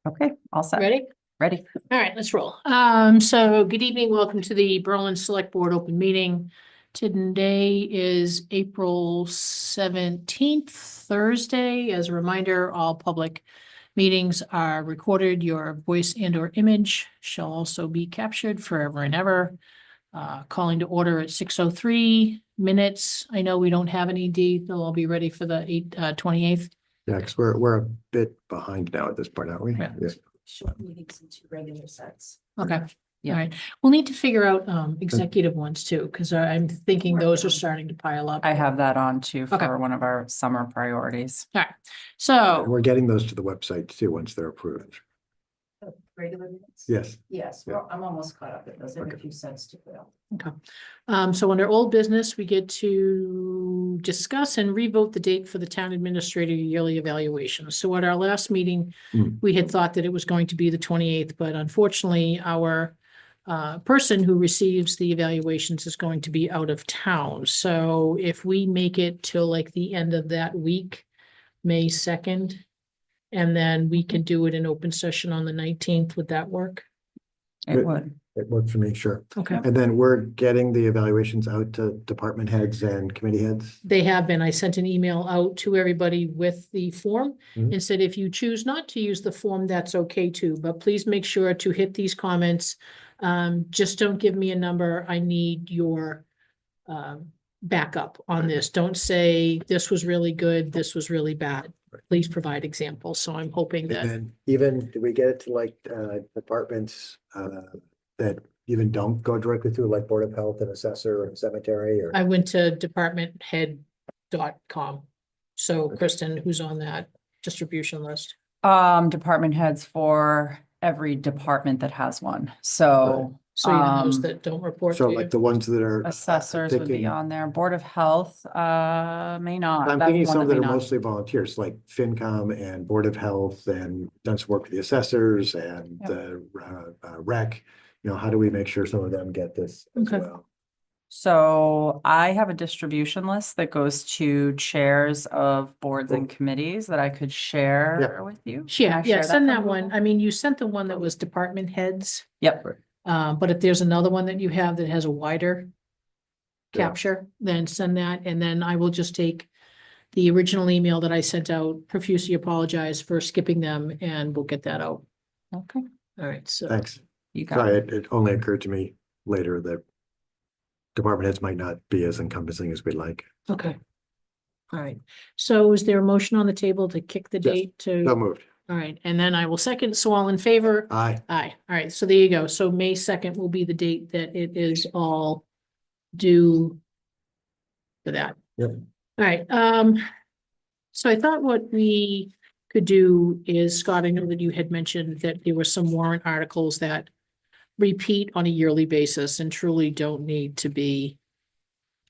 Okay, all set. Ready? Ready. All right, let's roll. So good evening. Welcome to the Berlin Select Board Open Meeting. Today is April 17th, Thursday. As a reminder, all public meetings are recorded. Your voice and or image shall also be captured forever and ever. Calling to order at 6:03 minutes. I know we don't have any D. They'll all be ready for the 28th. Yeah, because we're a bit behind now at this point, aren't we? Yeah. Short meetings and 2 regular sets. Okay. Yeah. All right. We'll need to figure out executive ones too, because I'm thinking those are starting to pile up. I have that on too Okay. for one of our summer priorities. All right. So, We're getting those to the website too, once they're approved. Regular minutes? Yes. Yes, Yeah. well, I'm almost caught up with those. I have a Okay. few sets to put out. so under old business, we get to discuss and revote the date for the town administrator yearly evaluation. So at our last meeting, we had thought that it was going to be the 28th, but unfortunately, our person who receives the evaluations is going to be out of town. So if we make it till like the end of that week, May 2nd, and then we can do it in open session on the 19th, would that work? It Good. would. It works for me, sure. Okay. And then we're getting the evaluations out to department heads and committee heads. They have been. I sent an email out to everybody with the form Mhm. and said, if you choose not to use the form, that's okay too, but please make sure to hit these comments. Just don't give me a number. I need your backup on this. Don't say this was really good, this was really bad. Right. Please provide examples. So I'm hoping And that, then even, do we get it to like departments that even don't go directly through, like Board of Health and Assessor and Cemetery or? I went to departmenthead.com. So Okay. Kristen, who's on that distribution list? Department heads for every department that has one. So So yeah, those Um, that don't report So to like you. the ones that are. assessors would be thinking- on there. Board of Health, may not. I'm That's thinking one some that may are not. mostly volunteers, like FinCom and Board of Health and done some work with the assessors and Yep. the rec. You know, how do we make sure some of them get this as Okay. well? So I have a distribution list that goes to chairs of boards and Cool. committees that I could share with you. Can Yeah, I share send from that one. Google? I mean, you sent the one that was department heads. Yep. But if there's another one that you have that has a wider Yeah. capture, then send that, and then I will just take the original email that I sent out, profusely apologize for skipping them, and we'll get that out. Okay, All right, so. Thanks. you got Sorry, it. it only occurred to me later that department heads might not be as encompassing as we'd like. Okay. All right, so is there a motion on the table to kick the Yes. date So to, moved. all right, and then I will second, so all in favor? Aye. Aye, all right, so there you go. So May 2nd will be the date that it is all due for that. Yep. All right, so I thought what we could do is, Scott, I know that you had mentioned that there were some warrant articles that repeat on a yearly basis and truly don't need to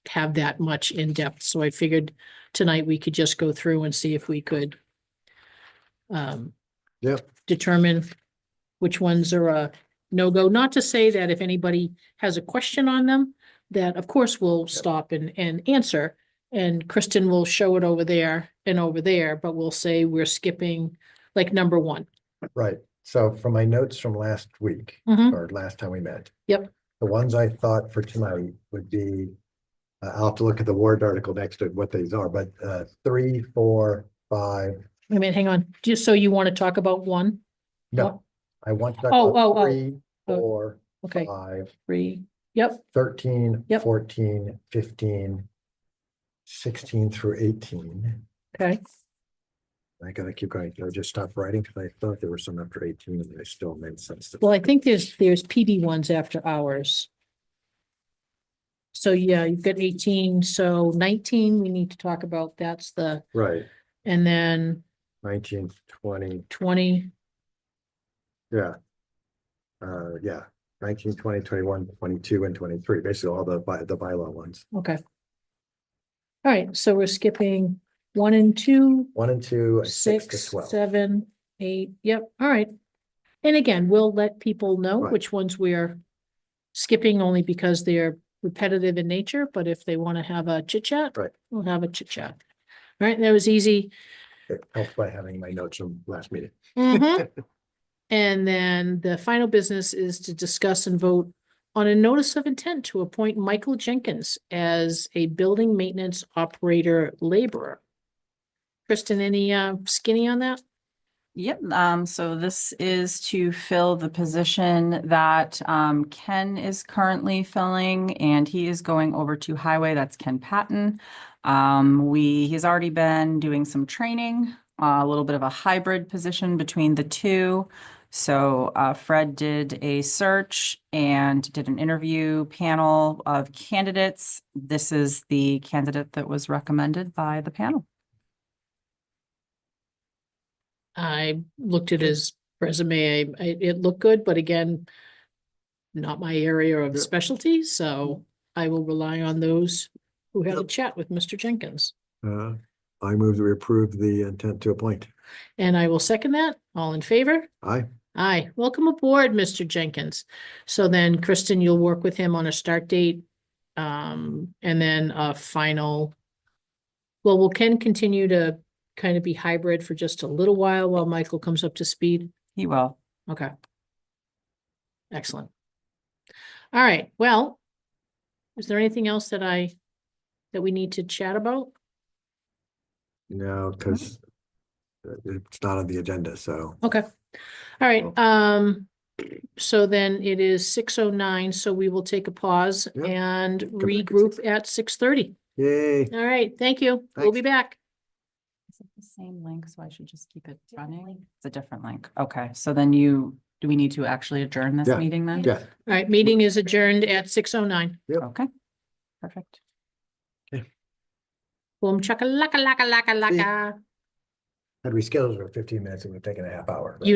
have that much in depth. So I figured tonight we could just go through and see if we could Yep. determine which ones are a no-go. Not to say that if anybody has a question on them, that of course we'll stop and answer. And Kristen will show it over there and over there, but we'll say we're skipping like number 1. Right. So from my notes from last week Mhm. or last time we met. Yep. The ones I thought for tonight would be, I'll have to look at the warrant article next to what these are, but 3, 4, 5. Wait a minute, hang on. Just so you want to talk about 1? No, I want to talk Oh, about oh, oh. 3, Oh. 4, Okay, 5, 3. Yep, 13, Yep. 14, 15, 16 through 18. okay. I gotta keep going. Can I just stop writing? Because I thought there were some after 18 and they still made sense. Well, I think there's PD ones after hours. So yeah, you've got 18, so 19 we need to talk about. That's the, Right, and then 19, 20, 20. yeah. Yeah, 19, 20, 21, 22, and 23, basically all the bylaw ones. Okay. All right, so we're skipping 1 and 2, 1 and 2, and 6 to 6, 12. 7, 8. Yep, all right. And again, we'll let people know Right. which ones we're skipping only because they're repetitive in nature, but if they want to have a chit chat, Right. we'll have a chit chat. All right, that was easy. It helps by having my notes from last meeting. Mhm. And then the final business is to discuss and vote on a notice of intent to appoint Michael Jenkins as a building maintenance operator laborer. Kristen, any skinny on that? Yep, so this is to fill the position that Ken is currently filling, and he is going over to Highway. That's Ken Patton. He's already been doing some training, a little bit of a hybrid position between the two. So Fred did a search and did an interview panel of candidates. This is the candidate that was recommended by the panel. I looked at his resume. It looked good, but again, not my area of Yep. specialty, so I will rely on those who had a Yep. chat with Mr. Jenkins. I move that we approve the intent to appoint. And I will second that. All in favor? Aye. Aye. Welcome aboard, Mr. Jenkins. So then, Kristen, you'll work with him on a start date. And then a final. Well, will Ken continue to kind of be hybrid for just a little while Michael comes up to speed? He will. Okay. Excellent. All right, well, is there anything else that we need to chat about? No, because it's not on the agenda, so. Okay. All right, so then it is 6:09, so we will take a pause Yep. and back at regroup at 6:30. Yay. All right, thank you. We'll be back. Is it the same link? So I should just keep it running? It's a different link. Okay, so then do we need to actually adjourn this Yeah. meeting then? Yeah. All right, meeting is adjourned at 6:09. Okay, perfect. Boom, chaka laka laka laka laka. Had we scheduled for 15 minutes, it would have taken a half hour. but- You